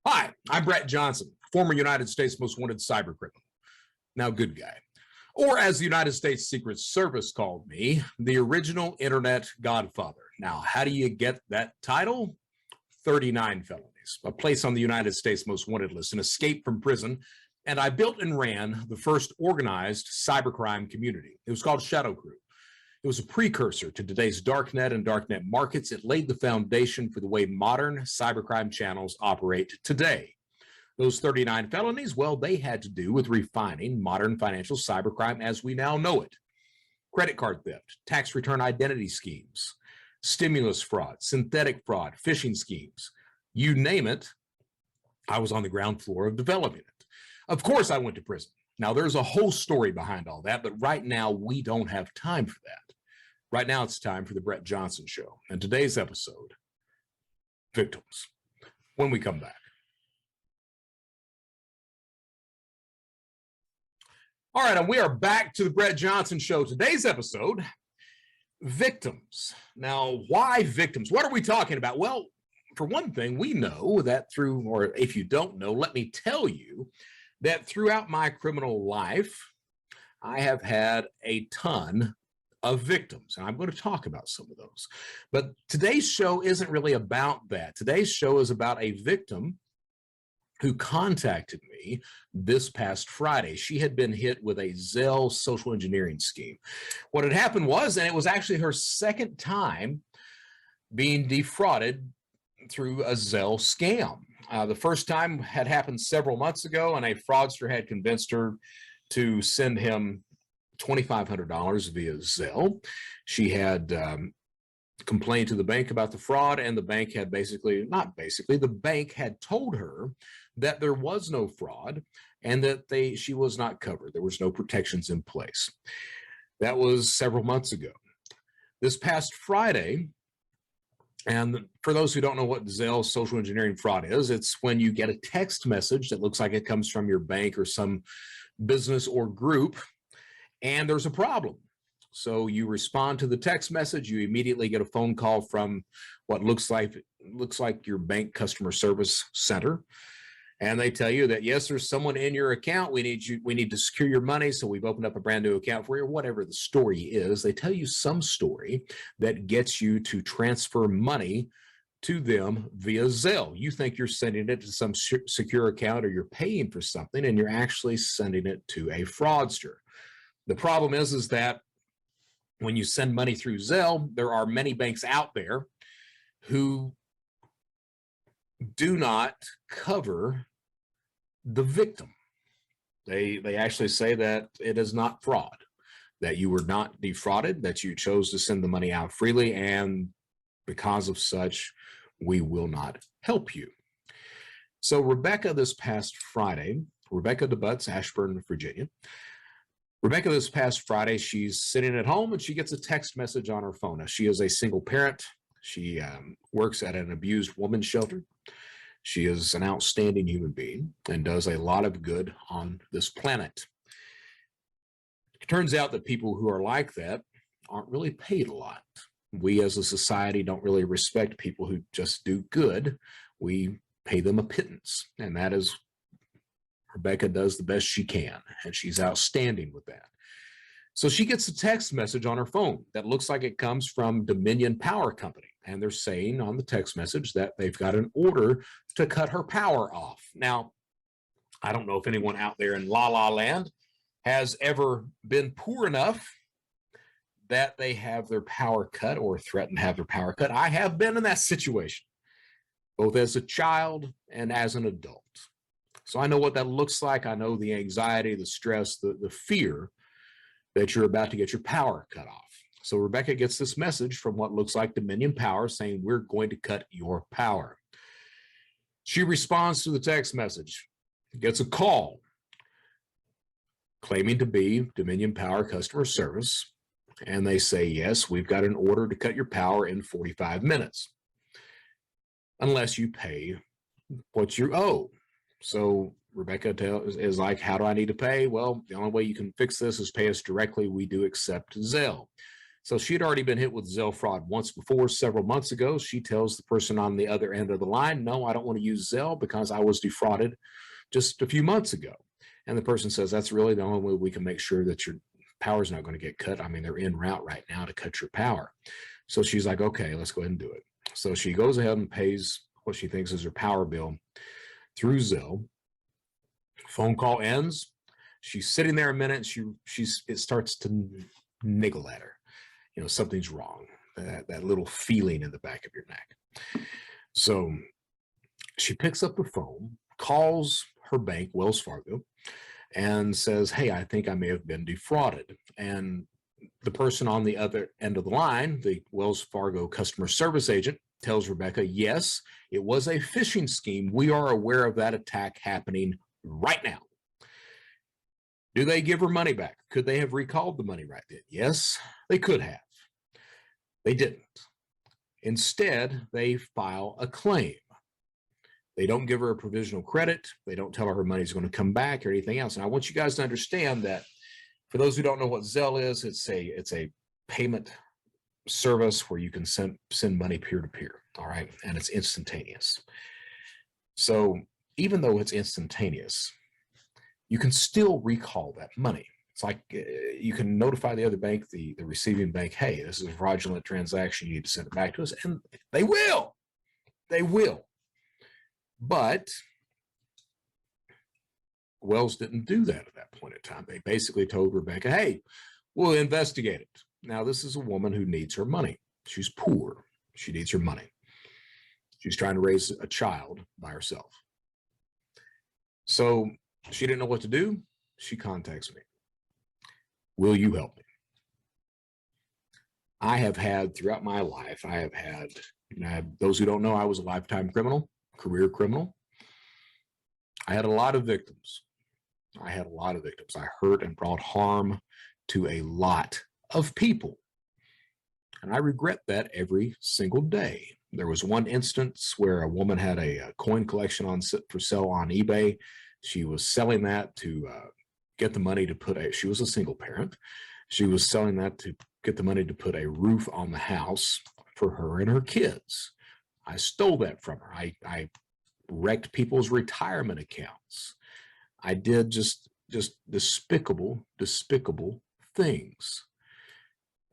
Hi, I'm Brett Johnson, former United States most wanted cyber criminal, now good guy. Or as the United States Secret Service called me, the original internet godfather. Now, how do you get that title? 39 felonies, a place on the United States most wanted list, an escape from prison, and I built and ran the first organized cybercrime community. It was called Shadow Crew. It was a precursor to today's darknet and darknet markets. It laid the foundation for the way modern cybercrime channels operate today. Those 39 felonies, well, they had to do with refining modern financial cybercrime as we now know it. Credit card theft, tax return identity schemes, stimulus fraud, synthetic fraud, phishing schemes, you name it, I was on the ground floor of developing it. Of course, I went to prison. Now, there's a whole story behind all that, but right now we don't have time for that. Right now, it's time for the Brett Johnson Show. And today's episode, victims, when we come back. All right, and we are back to the Brett Johnson Show. Today's episode, victims. Now, why victims? What are we talking about? Well, for one thing, we know that through, or if you don't know, let me tell you that throughout my criminal life, I have had a ton of victims, and I'm going to talk about some of those. But today's show isn't really about that. Today's show is about a victim who contacted me this past Friday. She had been hit with a ZELLE social engineering scheme. What had happened was, and it was actually her second time being defrauded through a ZELLE scam. The first time had happened several months ago, and a fraudster had convinced her to send him $2,500 via ZELLE. She had complained to the bank about the fraud, and the bank had the bank had told her that there was no fraud and that she was not covered. There was no protections in place. That was several months ago. This past Friday, and for those who don't know what ZELLE social engineering fraud is, it's when you get a text message that looks like it comes from your bank or some business or group, and there's a problem. So you respond to the text message, you immediately get a phone call from what looks like your bank customer service center. And they tell you that, yes, there's someone in your account. We need to secure your money. So we've opened up a brand new account for you, whatever the story is. They tell you some story that gets you to transfer money to them via ZELLE. You think you're sending it to some secure account or you're paying for something, and you're actually sending it to a fraudster. The problem is that when you send money through ZELLE, there are many banks out there who do not cover the victim. They actually say that it is not fraud, that you were not defrauded, that you chose to send the money out freely, and because of such, we will not help you. So Rebecca this past Friday, Rebecca DeButts, Ashburn, Virginia, Rebecca this past Friday, she's sitting at home and she gets a text message on her phone. Now, she is a single parent. She works at an abused women's shelter. She is an outstanding human being and does a lot of good on this planet. It turns out that people who are like that aren't really paid a lot. We as a society don't really respect people who just do good. We pay them a pittance, and that is Rebecca does the best she can, and she's outstanding with that. So she gets a text message on her phone that looks like it comes from Dominion Power Company, and they're saying on the text message that they've got an order to cut her power off. Now, I don't know if anyone out there in La La Land has ever been poor enough that they have their power cut or threaten to have their power cut. I have been in that situation, both as a child and as an adult. So I know what that looks like. I know the anxiety, the stress, the fear that you're about to get your power cut off. So Rebecca gets this message from what looks like Dominion Power saying, we're going to cut your power. She responds to the text message, gets a call claiming to be Dominion Power customer service. And they say, yes, we've got an order to cut your power in 45 minutes, unless you pay what you owe. So Rebecca is like, how do I need to pay? Well, the only way you can fix this is pay us directly. We do accept ZELLE. So she had already been hit with Zelle fraud once before, several months ago. She tells the person on the other end of the line, no, I don't want to use Zelle because I was defrauded just a few months ago. And the person says, that's really the only way we can make sure that your power is not going to get cut. I mean, they're en route right now to cut your power. So she's like, okay, let's go ahead and do it. So she goes ahead and pays what she thinks is her power bill through Zelle. Phone call ends. She's sitting there a minute. It starts to niggle at her. You know, something's wrong. That little feeling in the back of your neck. So she picks up the phone, calls her bank, Wells Fargo, and says, hey, I think I may have been defrauded. And the person on the other end of the line, the Wells Fargo customer service agent, tells Rebecca, yes, it was a phishing scheme. We are aware of that attack happening right now. Do they give her money back? Could they have recalled the money right then? Yes, they could have. They didn't. Instead, they file a claim. They don't give her a provisional credit. They don't tell her her money's going to come back or anything else. And I want you guys to understand that for those who don't know what Zelle is, it's a payment service where you can send money peer-to-peer, all right? And it's instantaneous. So even though it's instantaneous, you can still recall that money. It's like you can notify the other bank, the receiving bank, hey, this is a fraudulent transaction. You need to send it back to us. And they will. They will. But Wells didn't do that at that point in time. They basically told Rebecca, hey, we'll investigate it. Now, this is a woman who needs her money. She's poor. She needs her money. She's trying to raise a child by herself. So she didn't know what to do. She contacts me. Will you help me? I have had throughout my life, those who don't know, I was a lifetime criminal, career criminal. I had a lot of victims. I hurt and brought harm to a lot of people. And I regret that every single day. There was one instance where a woman had a coin collection for sale on eBay. She was selling that to get the money to she was a single parent. She was selling that to get the money to put a roof on the house for her and her kids. I stole that from her. I wrecked people's retirement accounts. I did just despicable things.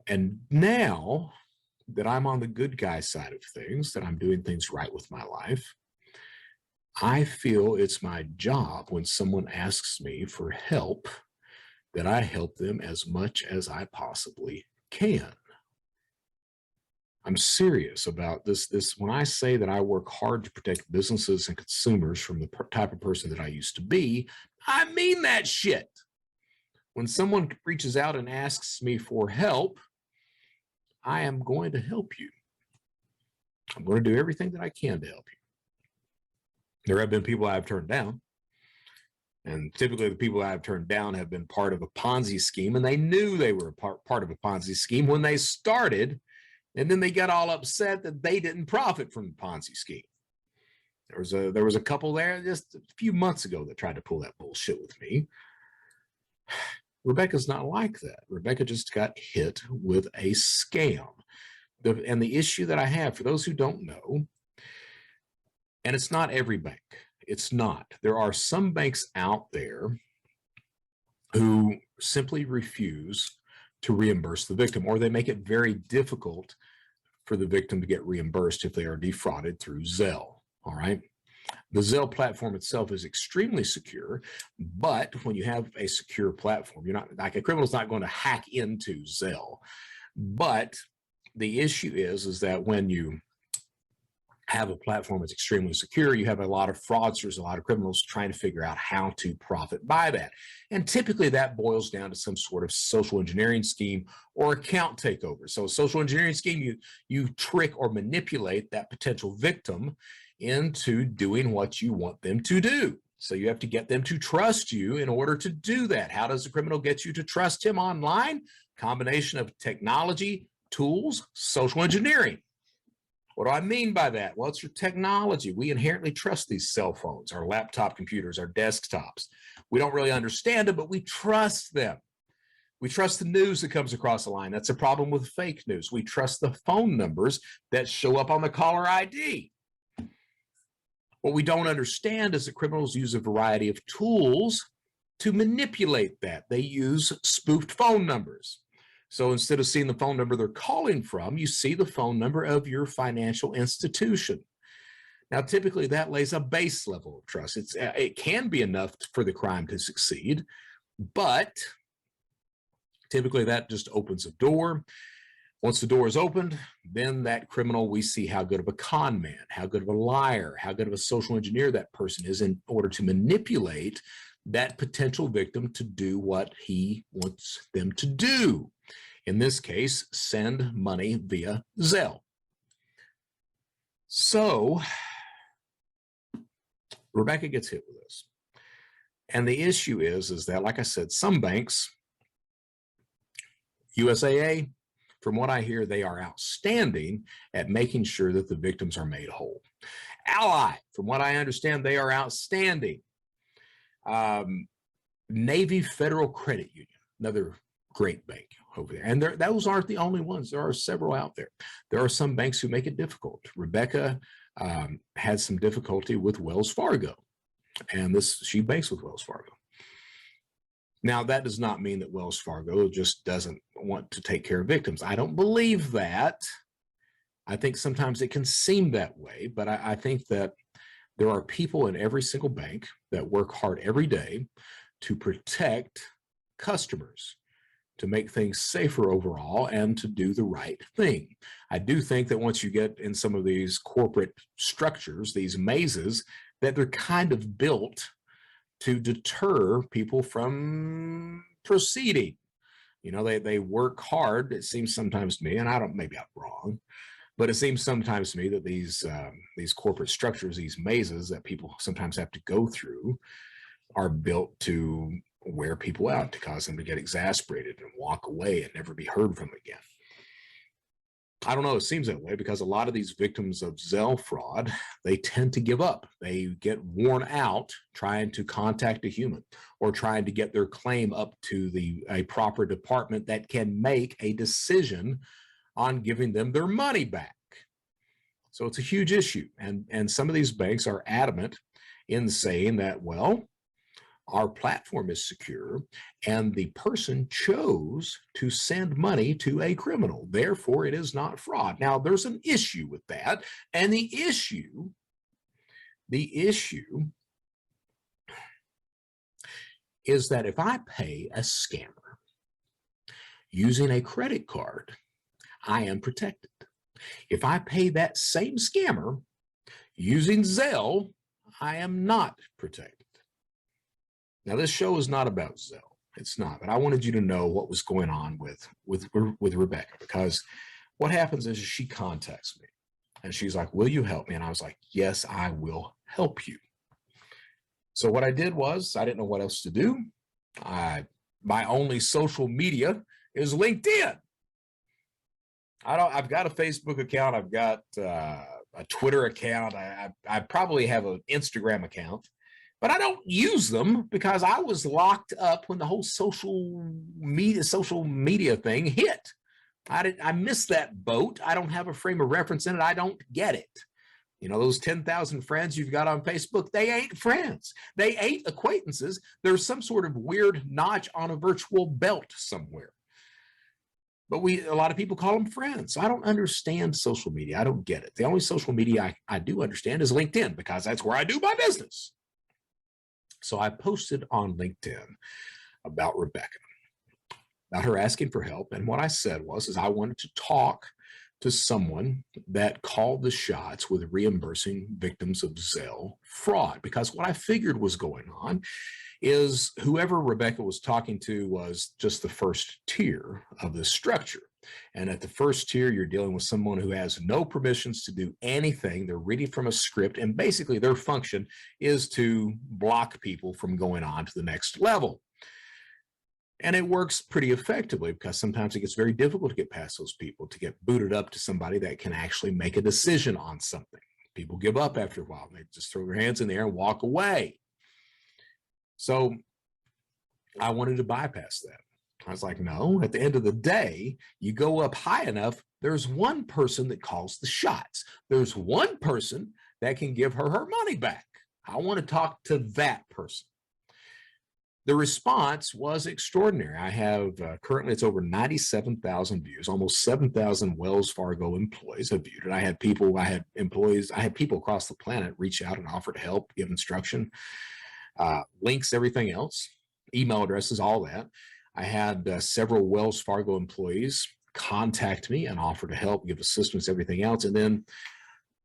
And now that I'm on the good guy side of things, that I'm doing things right with my life, I feel it's my job when someone asks me for help that I help them as much as I possibly can. I'm serious about this. When I say that I work hard to protect businesses and consumers from the type of person that I used to be, I mean that shit. When someone reaches out and asks me for help, I am going to help you. I'm going to do everything that I can to help you. There have been people I've turned down. And typically the people I've turned down have been part of a Ponzi scheme, and they knew they were part of a Ponzi scheme when they started, and then they got all upset that they didn't profit from the Ponzi scheme. There was a couple there just a few months ago that tried to pull that bullshit with me. Rebecca's not like that. Rebecca just got hit with a scam. And the issue that I have, for those who don't know, and it's not every bank. It's not. There are some banks out there who simply refuse to reimburse the victim, or they make it very difficult for the victim to get reimbursed if they are defrauded through Zelle. All right. The Zelle platform itself is extremely secure, but when you have a secure platform, you're not like a criminal's not going to hack into Zelle. But the issue is that when you have a platform that's extremely secure, you have a lot of fraudsters, a lot of criminals trying to figure out how to profit by that. And typically that boils down to some sort of social engineering scheme or account takeover. So a social engineering scheme, you trick or manipulate that potential victim into doing what you want them to do. So you have to get them to trust you in order to do that. How does the criminal get you to trust him online? Combination of technology, tools, social engineering. What do I mean by that? Well, it's your technology. We inherently trust these cell phones, our laptop computers, our desktops. We don't really understand them, but we trust them. We trust the news that comes across the line. That's a problem with fake news. We trust the phone numbers that show up on the caller ID. What we don't understand is that criminals use a variety of tools to manipulate that. They use spoofed phone numbers. So instead of seeing the phone number they're calling from, you see the phone number of your financial institution. Now, typically that lays a base level of trust. It can be enough for the crime to succeed, but typically that just opens a door. Once the door is opened, then that criminal, we see how good of a con man, how good of a liar, how good of a social engineer that person is in order to manipulate that potential victim to do what he wants them to do. In this case, send money via ZELLE. So Rebecca gets hit with this. And the issue is that, like I said, some banks, USAA, from what I hear, they are outstanding at making sure that the victims are made whole. Ally, from what I understand, they are outstanding. Navy Federal Credit Union, another great bank over there. And those aren't the only ones. There are several out there. There are some banks who make it difficult. Rebecca had some difficulty with Wells Fargo, and she banks with Wells Fargo. Now, that does not mean that Wells Fargo just doesn't want to take care of victims. I don't believe that. I think sometimes it can seem that way, but I think that there are people in every single bank that work hard every day to protect customers, to make things safer overall, and to do the right thing. I do think that once you get in some of these corporate structures, these mazes, that they're kind of built to deter people from proceeding. You know, they work hard, it seems sometimes to me, and maybe I'm wrong, but it seems sometimes to me that these corporate structures, these mazes that people sometimes have to go through, are built to wear people out, to cause them to get exasperated and walk away and never be heard from again. I don't know, it seems that way because a lot of these victims of ZELLE fraud, they tend to give up. They get worn out trying to contact a human or trying to get their claim up to a proper department that can make a decision on giving them their money back. So it's a huge issue. And some of these banks are adamant in saying that, well, our platform is secure and the person chose to send money to a criminal. Therefore, it is not fraud. Now, there's an issue with that. And the issue is that if I pay a scammer using a credit card, I am protected. If I pay that same scammer using ZELLE, I am not protected. Now, this show is not about ZELLE. It's not, but I wanted you to know what was going on with Rebecca, because what happens is she contacts me and she's like, will you help me? And I was like, yes, I will help you. So what I did was, I didn't know what else to do. My only social media is LinkedIn. I've got a Facebook account. I've got a Twitter account. I probably have an Instagram account. But I don't use them because I was locked up when the whole social media thing hit. I missed that boat. I don't have a frame of reference in it. I don't get it. You know, those 10,000 friends you've got on Facebook, they ain't friends. They ain't acquaintances. There's some sort of weird notch on a virtual belt somewhere. But a lot of people call them friends. So I don't understand social media. I don't get it. The only social media I do understand is LinkedIn, because that's where I do my business. So I posted on LinkedIn about Rebecca, about her asking for help. And what I said was I wanted to talk to someone that called the shots with reimbursing victims of ZELLE fraud, because what I figured was going on is whoever Rebecca was talking to was just the first tier of the structure. And at the first tier, you're dealing with someone who has no permissions to do anything. They're reading from a script, and basically their function is to block people from going on to the next level. And it works pretty effectively, because sometimes it gets very difficult to get past those people, to get booted up to somebody that can actually make a decision on something. People give up after a while. They just throw their hands in the air and walk away. So I wanted to bypass that. I was like, no, at the end of the day, you go up high enough, there's one person that calls the shots. There's one person that can give her her money back. I want to talk to that person. The response was extraordinary. I have currently it's over 97,000 views, almost 7,000 Wells Fargo employees have viewed it. I had employees, I had people across the planet reach out and offer to help, give instruction, links, everything else, email addresses, all that. I had several Wells Fargo employees contact me and offer to help, give assistance, everything else. And then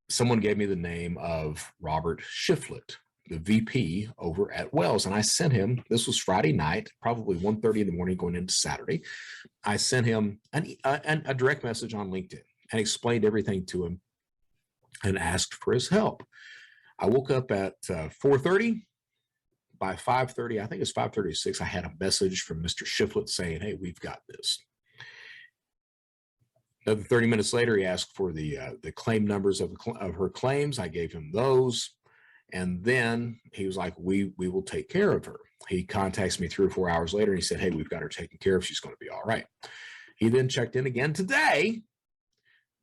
someone gave me the name of Robert Shiflett, the VP over at Wells. And I sent him, this was Friday night, probably 1:30 in the morning going into Saturday. I sent him a direct message on LinkedIn and explained everything to him and asked for his help. I woke up at 4:30. By 5:30, I think it's 5:36, I had a message from Mr. Shiflett saying, hey, we've got this. Another 30 minutes later, he asked for the claim numbers of her claims. I gave him those. And then he was like, we will take care of her. He contacts me 3 or 4 hours later and he said, hey, we've got her taken care of. She's going to be all right. He then checked in again today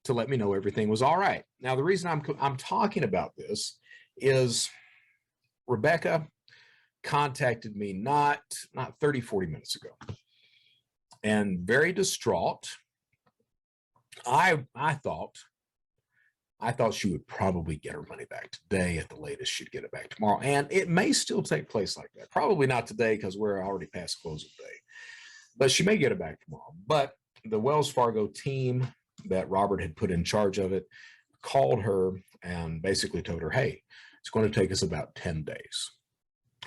to let me know everything was all right. Now, the reason I'm talking about this is Rebecca contacted me not 30, 40 minutes ago and very distraught. I thought she would probably get her money back today. At the latest, she'd get it back tomorrow. And it may still take place like that. Probably not today because we're already past close of day. But she may get it back tomorrow. But the Wells Fargo team that Robert had put in charge of it called her and basically told her, hey, it's going to take us about 10 days.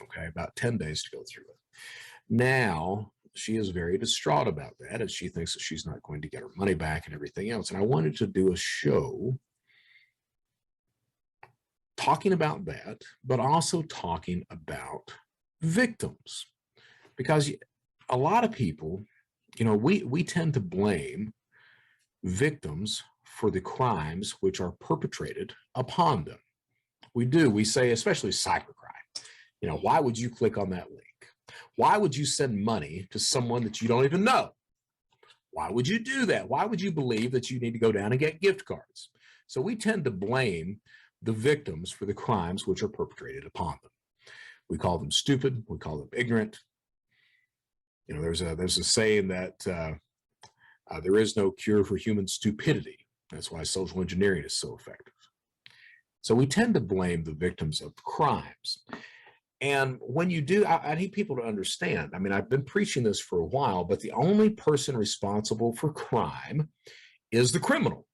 Okay, about 10 days to go through it. Now, she is very distraught about that, and she thinks that she's not going to get her money back and everything else. And I wanted to do a show talking about that, but also talking about victims. Because a lot of people, you know, we tend to blame victims for the crimes which are perpetrated upon them. We do. We say, especially cybercrime. You know, why would you click on that link? Why would you send money to someone that you don't even know? Why would you do that? Why would you believe that you need to go down and get gift cards? So we tend to blame the victims for the crimes which are perpetrated upon them. We call them stupid. We call them ignorant. You know, there's a saying that there is no cure for human stupidity. That's why social engineering is so effective. So we tend to blame the victims of crimes. And when you do, I need people to understand. I mean, I've been preaching this for a while, but the only person responsible for crime is the criminal,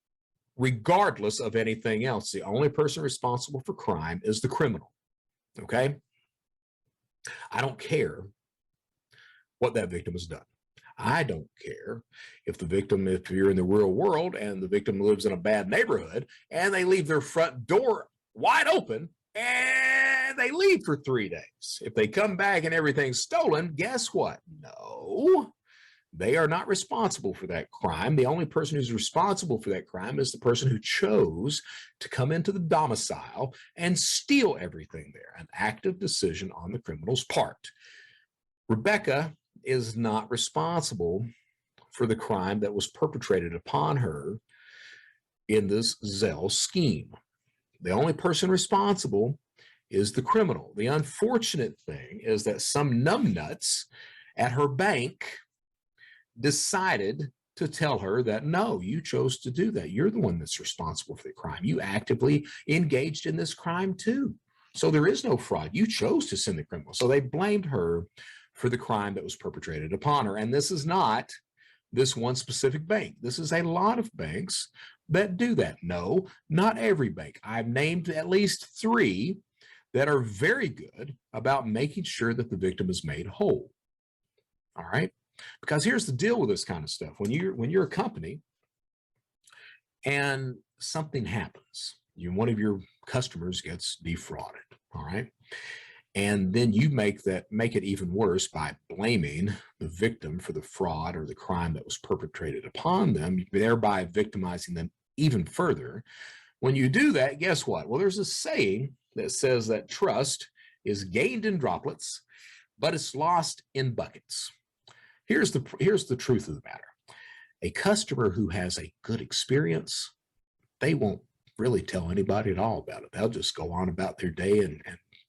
regardless of anything else. The only person responsible for crime is the criminal. Okay? I don't care what that victim has done. I don't care if the victim, if you're in the real world and the victim lives in a bad neighborhood and they leave their front door wide open and they leave for 3 days. If they come back and everything's stolen, guess what? No, they are not responsible for that crime. The only person who's responsible for that crime is the person who chose to come into the domicile and steal everything there, an active decision on the criminal's part. Rebecca is not responsible for the crime that was perpetrated upon her in this ZELLE scheme. The only person responsible is the criminal. The unfortunate thing is that some numbnuts at her bank decided to tell her that, no, you chose to do that. You're the one that's responsible for the crime. You actively engaged in this crime too. So there is no fraud. You chose to send the criminal. So they blamed her for the crime that was perpetrated upon her. And this is not this one specific bank. This is a lot of banks that do that. No, not every bank. I've named at least 3 that are very good about making sure that the victim is made whole. All right? Because here's the deal with this kind of stuff. When you're a company and something happens, one of your customers gets defrauded, all right? And then you make it even worse by blaming the victim for the fraud or the crime that was perpetrated upon them, thereby victimizing them even further. When you do that, guess what? Well, there's a saying that says that trust is gained in droplets, but it's lost in buckets. Here's the truth of the matter. A customer who has a good experience, they won't really tell anybody at all about it. They'll just go on about their day and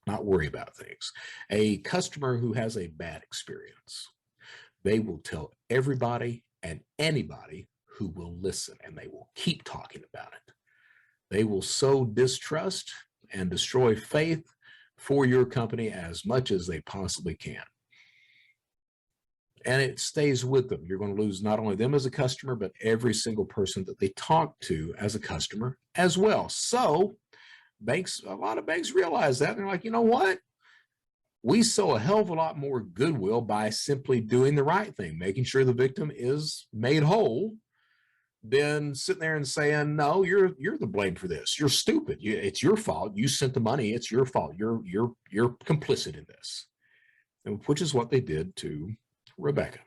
not worry about things. A customer who has a bad experience, they will tell everybody and anybody who will listen, and they will keep talking about it. They will sow distrust and destroy faith for your company as much as they possibly can. And it stays with them. You're going to lose not only them as a customer, but every single person that they talk to as a customer as well. So banks, a lot of banks realize that. They're like, you know what? We sow a hell of a lot more goodwill by simply doing the right thing, making sure the victim is made whole, than sitting there and saying, no, you're the blame for this. You're stupid. It's your fault. You sent the money. It's your fault. You're complicit in this, which is what they did to Rebecca.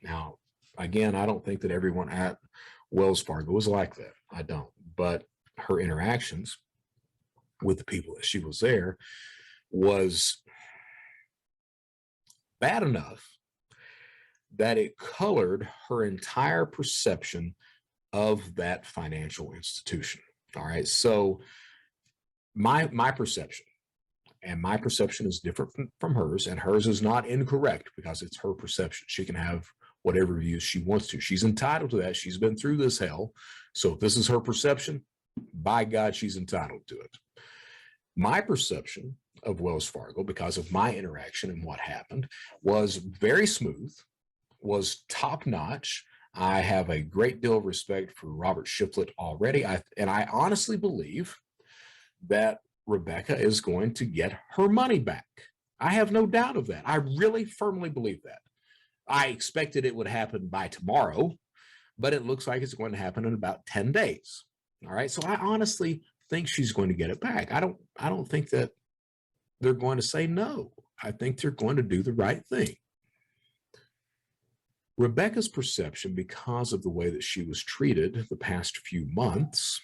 Now, again, I don't think that everyone at Wells Fargo was like that. I don't. But her interactions with the people that she was there was bad enough that it colored her entire perception of that financial institution. All right. So my perception, and my perception is different from hers, and hers is not incorrect because it's her perception. She can have whatever views she wants to. She's entitled to that. She's been through this hell. So if this is her perception, by God, she's entitled to it. My perception of Wells Fargo, because of my interaction and what happened, was very smooth, was top notch. I have a great deal of respect for Robert Shiflett already. And I honestly believe that Rebecca is going to get her money back. I have no doubt of that. I really firmly believe that. I expected it would happen by tomorrow, but it looks like it's going to happen in about 10 days. All right. So I honestly think she's going to get it back. I don't think that they're going to say no. I think they're going to do the right thing. Rebecca's perception, because of the way that she was treated the past few months,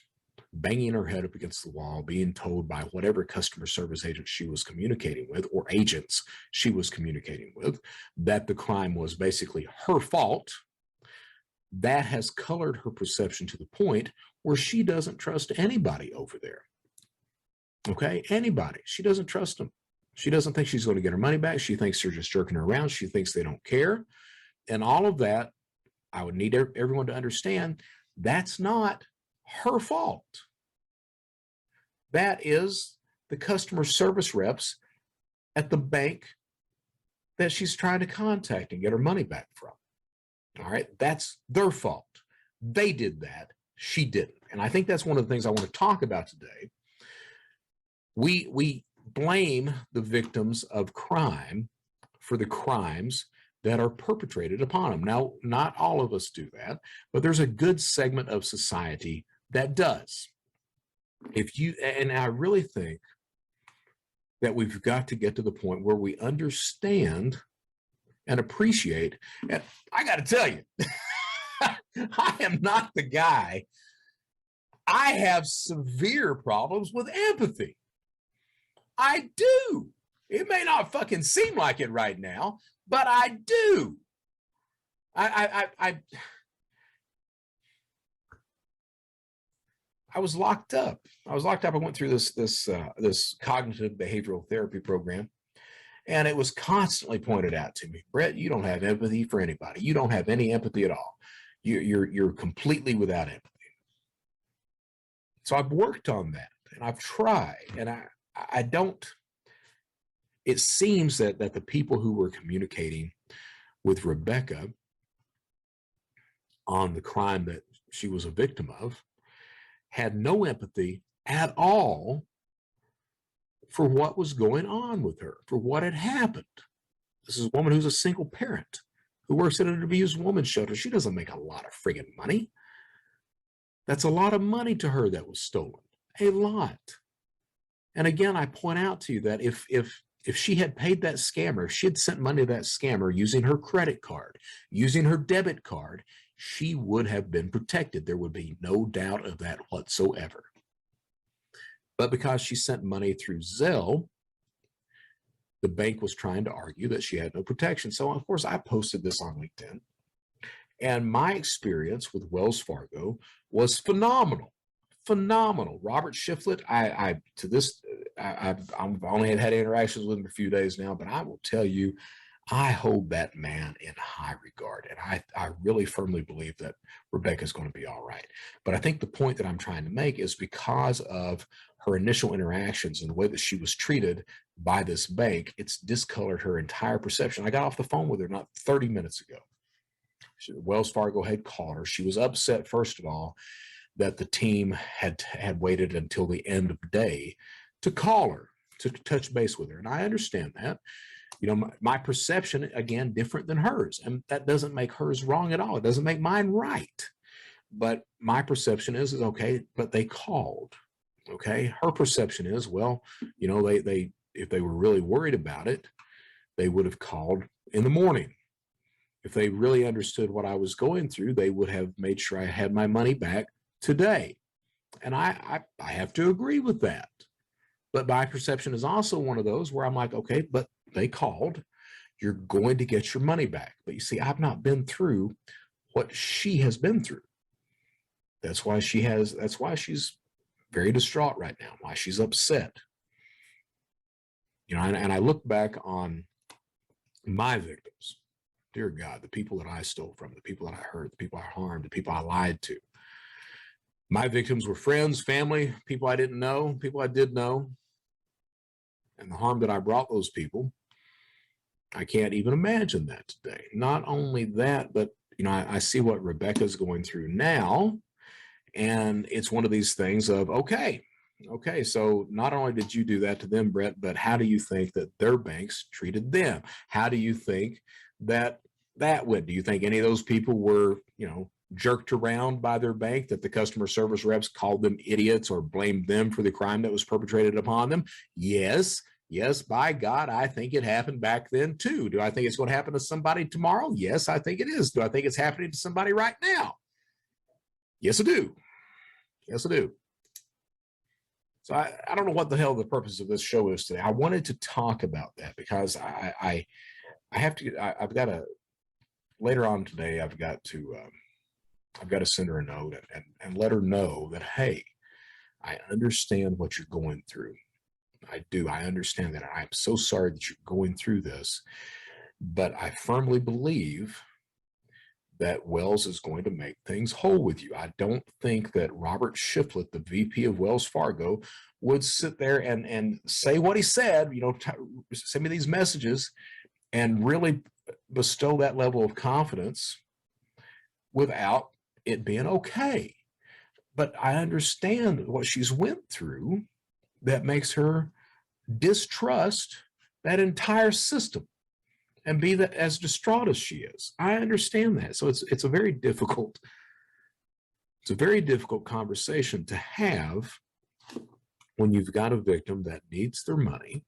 banging her head up against the wall, being told by whatever customer service agent she was communicating with, or agents she was communicating with, that the crime was basically her fault, that has colored her perception to the point where she doesn't trust anybody over there. Okay, anybody. She doesn't trust them. She doesn't think she's going to get her money back. She thinks they're just jerking her around. She thinks they don't care. And all of that, I would need everyone to understand, that's not her fault. That is the customer service reps at the bank that she's trying to contact and get her money back from. All right, that's their fault. They did that. She didn't. And I think that's one of the things I want to talk about today. We blame the victims of crime for the crimes that are perpetrated upon them. Now, not all of us do that, but there's a good segment of society that does. And I really think that we've got to get to the point where we understand and appreciate. And I got to tell you, I am not the guy. I have severe problems with empathy. I do. It may not fucking seem like it right now, but I do. I was locked up. I went through this cognitive behavioral therapy program, and it was constantly pointed out to me, Brett, you don't have empathy for anybody. You don't have any empathy at all. You're completely without empathy. So I've worked on that, and I've tried, and I don't. It seems that the people who were communicating with Rebecca on the crime that she was a victim of had no empathy at all for what was going on with her, for what had happened. This is a woman who's a single parent who works at an abused woman's shelter. She doesn't make a lot of friggin' money. That's a lot of money to her that was stolen, a lot. And again, I point out to you that if she had paid that scammer, if she had sent money to that scammer using her credit card, using her debit card, she would have been protected. There would be no doubt of that whatsoever. But because she sent money through ZELLE, the bank was trying to argue that she had no protection. So of course I posted this on LinkedIn, and my experience with Wells Fargo was phenomenal. Phenomenal. Robert Shiflett, I've only had interactions with him a few days now, but I will tell you, I hold that man in high regard. And I really firmly believe that Rebecca's going to be all right. But I think the point that I'm trying to make is because of her initial interactions and the way that she was treated by this bank, it's discolored her entire perception. I got off the phone with her not 30 minutes ago. Wells Fargo had called her. She was upset, first of all, that the team had waited until the end of the day to call her, to touch base with her. And I understand that. You know, my perception, again, different than hers. And that doesn't make hers wrong at all. It doesn't make mine right. But my perception is okay, but they called. Okay. Her perception is, well, you know, they if they were really worried about it, they would have called in the morning. If they really understood what I was going through, they would have made sure I had my money back today. And I have to agree with that. But my perception is also one of those where I'm like, okay, but they called, you're going to get your money back. But you see, I've not been through what she has been through. That's why she's very distraught right now, why she's upset. You know, and I look back on my victims. Dear God, the people that I stole from, the people that I hurt, the people I harmed, the people I lied to. My victims were friends, family, people I didn't know, people I did know. And the harm that I brought those people, I can't even imagine that today. Not only that, but, you know, I see what Rebecca's going through now. And it's one of these things of, okay, so not only did you do that to them, Brett, but how do you think that their banks treated them? How do you think that went? Do you think any of those people were, you know, jerked around by their bank, that the customer service reps called them idiots or blamed them for the crime that was perpetrated upon them? Yes, by God, I think it happened back then too. Do I think it's going to happen to somebody tomorrow? Yes, I think it is. Do I think it's happening to somebody right now? Yes, I do. Yes, I do. So I don't know what the hell the purpose of this show is today. I wanted to talk about that because I've got to, later on today, I've got to send her a note and let her know that, hey, I understand what you're going through. I do. I understand that. I'm so sorry that you're going through this, but I firmly believe that Wells is going to make things whole with you. I don't think that Robert Shiflett, the VP of Wells Fargo, would sit there and say what he said, you know, send me these messages and really bestow that level of confidence without it being okay. But I understand what she's went through that makes her distrust that entire system and be that as distraught as she is. I understand that. So it's a very difficult conversation to have when you've got a victim that needs their money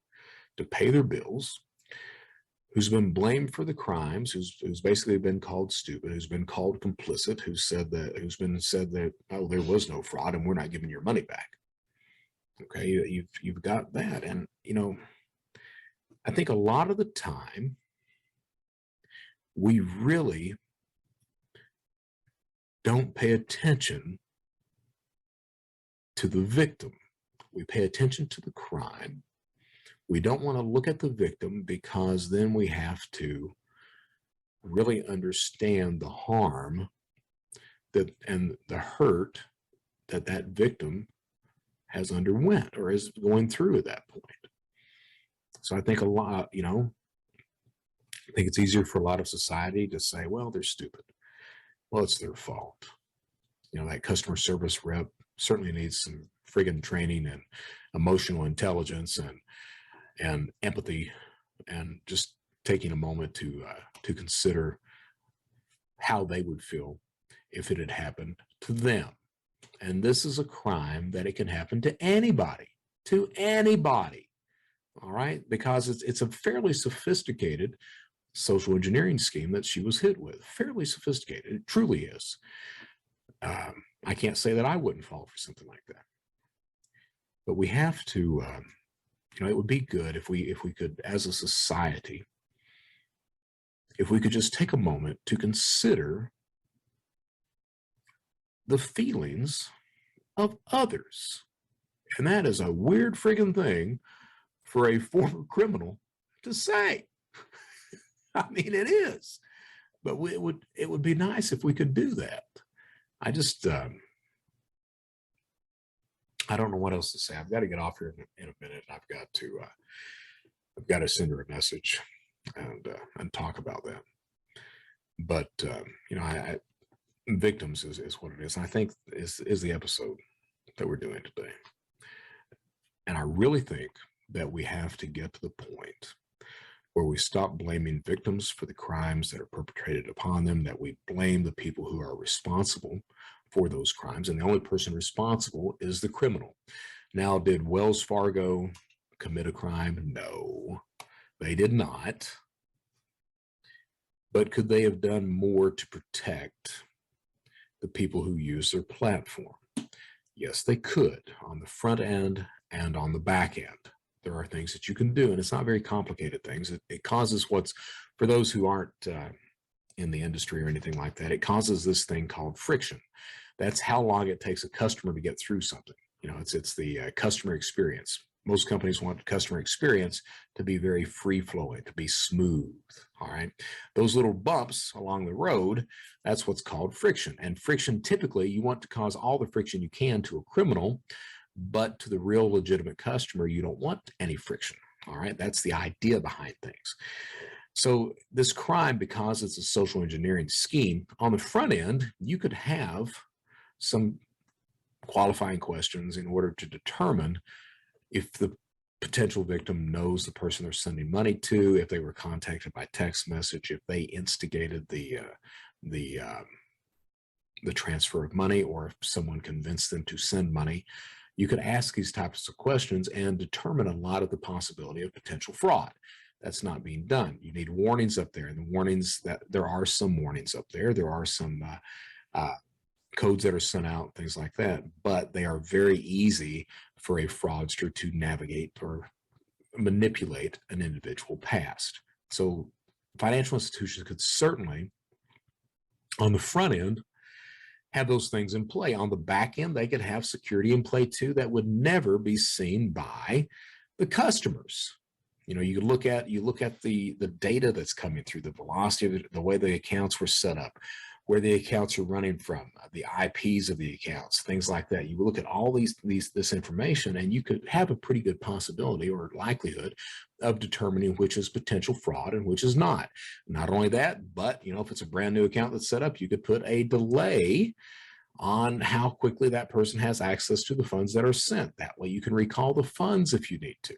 to pay their bills, who's been blamed for the crimes, who's basically been called stupid, who's been called complicit, who's been said that, oh, there was no fraud and we're not giving your money back. Okay, you've got that. And, you know, I think a lot of the time we really don't pay attention to the victim. We pay attention to the crime. We don't want to look at the victim because then we have to really understand the harm and the hurt that victim has underwent or is going through at that point. So I think a lot, you know, I think it's easier for a lot of society to say, well, they're stupid. Well, it's their fault. You know, that customer service rep certainly needs some friggin' training and emotional intelligence and empathy, and just taking a moment to consider how they would feel if it had happened to them. And this is a crime that it can happen to anybody, all right? Because it's a fairly sophisticated social engineering scheme that she was hit with. Fairly sophisticated. It truly is. I can't say that I wouldn't fall for something like that. But we have to You know, it would be good if we could, as a society, if we could just take a moment to consider the feelings of others. And that is a weird friggin' thing for a former criminal to say. I mean, it is, but it would be nice if we could do that. I just, I don't know what else to say. I've got to get off here in a minute. I've got to send her a message and talk about that. But you know, victims is what it is. I think is the episode that we're doing today. And I really think that we have to get to the point where we stop blaming victims for the crimes that are perpetrated upon them, that we blame the people who are responsible for those crimes, and the only person responsible is the criminal. Now, did Wells Fargo commit a crime? No, they did not. But could they have done more to protect the people who use their platform? Yes, they could, on the front end and on the back end. There are things that you can do, and it's not very complicated things. It causes what's, for those who aren't in the industry or anything like that, it causes this thing called friction. That's how long it takes a customer to get through something. You know, it's the customer experience. Most companies want customer experience to be very free-flowing, to be smooth, all right? Those little bumps along the road, that's what's called friction. And friction, typically, you want to cause all the friction you can to a criminal, but to the real legitimate customer, you don't want any friction, all right? That's the idea behind things. So this crime, because it's a social engineering scheme, on the front end, you could have some qualifying questions in order to determine if the potential victim knows the person they're sending money to, if they were contacted by text message, if they instigated the transfer of money, or if someone convinced them to send money. You could ask these types of questions and determine a lot of the possibility of potential fraud. That's not being done. You need warnings up there, and the warnings, that there are some warnings up there. There are some codes that are sent out, things like that, but they are very easy for a fraudster to navigate or manipulate an individual past. So financial institutions could certainly, on the front end, have those things in play. On the back end, they could have security in play too that would never be seen by the customers. You know, you look at the data that's coming through, the velocity of it, the way the accounts were set up, where the accounts are running from, the IPs of the accounts, things like that. You look at all this information, and you could have a pretty good possibility or likelihood of determining which is potential fraud and which is not. Not only that, but you know, if it's a brand new account that's set up, you could put a delay on how quickly that person has access to the funds that are sent. That way you can recall the funds if you need to.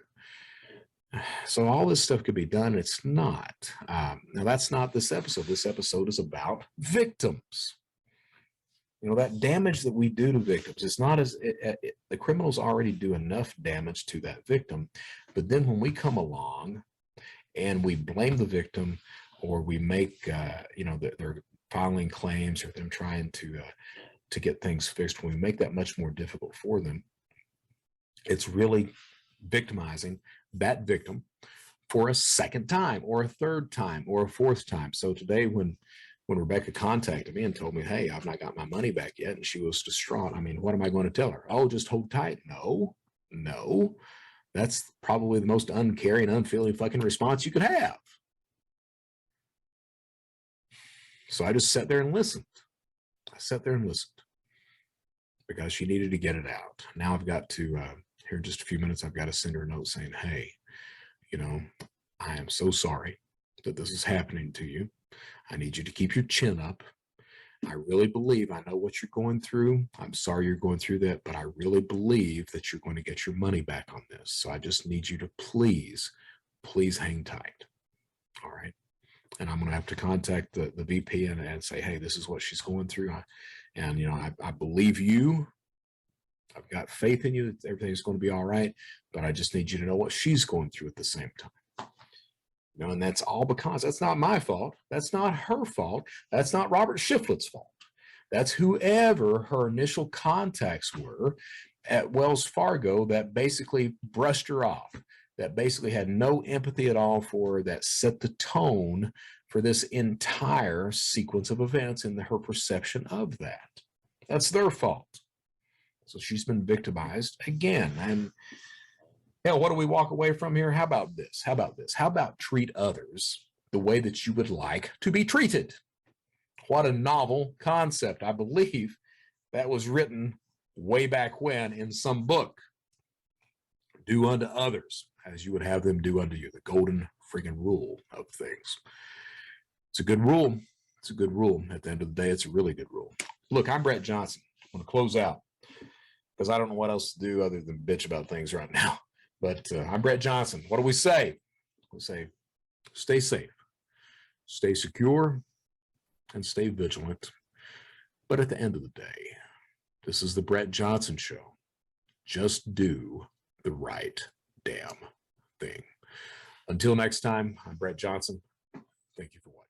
So all this stuff could be done. It's not. Now, that's not this episode. This episode is about victims. You know, that damage that we do to victims, it's not as, the criminals already do enough damage to that victim. But then when we come along and we blame the victim, or we make, you know, they're filing claims, or them trying to get things fixed, when we make that much more difficult for them, it's really victimizing that victim for a second time, or a third time, or a fourth time. So today, when Rebecca contacted me and told me, hey, I've not got my money back yet, and she was distraught, I mean, what am I going to tell her? Oh, just hold tight. No, that's probably the most uncaring, unfeeling fucking response you could have. So I just sat there and listened. Because she needed to get it out. Now I've got to, here in just a few minutes, I've got to send her a note saying, hey, you know, I am so sorry that this is happening to you. I need you to keep your chin up. I really believe, I know what you're going through. I'm sorry you're going through that, but I really believe that you're going to get your money back on this. So I just need you to please hang tight. All right. And I'm going to have to contact the VP and say, hey, this is what she's going through. And, you know, I believe you. I've got faith in you that everything's going to be all right, but I just need you to know what she's going through at the same time. You know, and that's all because that's not my fault. That's not her fault. That's not Robert Shiflett's fault. That's whoever her initial contacts were at Wells Fargo that basically brushed her off. that basically had no empathy at all for, that set the tone for this entire sequence of events and her perception of that. That's their fault. So she's been victimized again. And hell, what do we walk away from here? How about this? How about this? How about treat others the way that you would like to be treated? What a novel concept. I believe that was written way back when in some book. Do unto others as you would have them do unto you. The golden friggin' rule of things. It's a good rule. It's a good rule. At the end of the day, it's a really good rule. Look, I'm Brett Johnson. I'm going to close out because I don't know what else to do other than bitch about things right now. But I'm Brett Johnson. What do we say? We say, stay safe, stay secure, and stay vigilant. But at the end of the day, this is the Brett Johnson Show. Just do the right damn thing. Until next time, I'm Brett Johnson. Thank you for watching.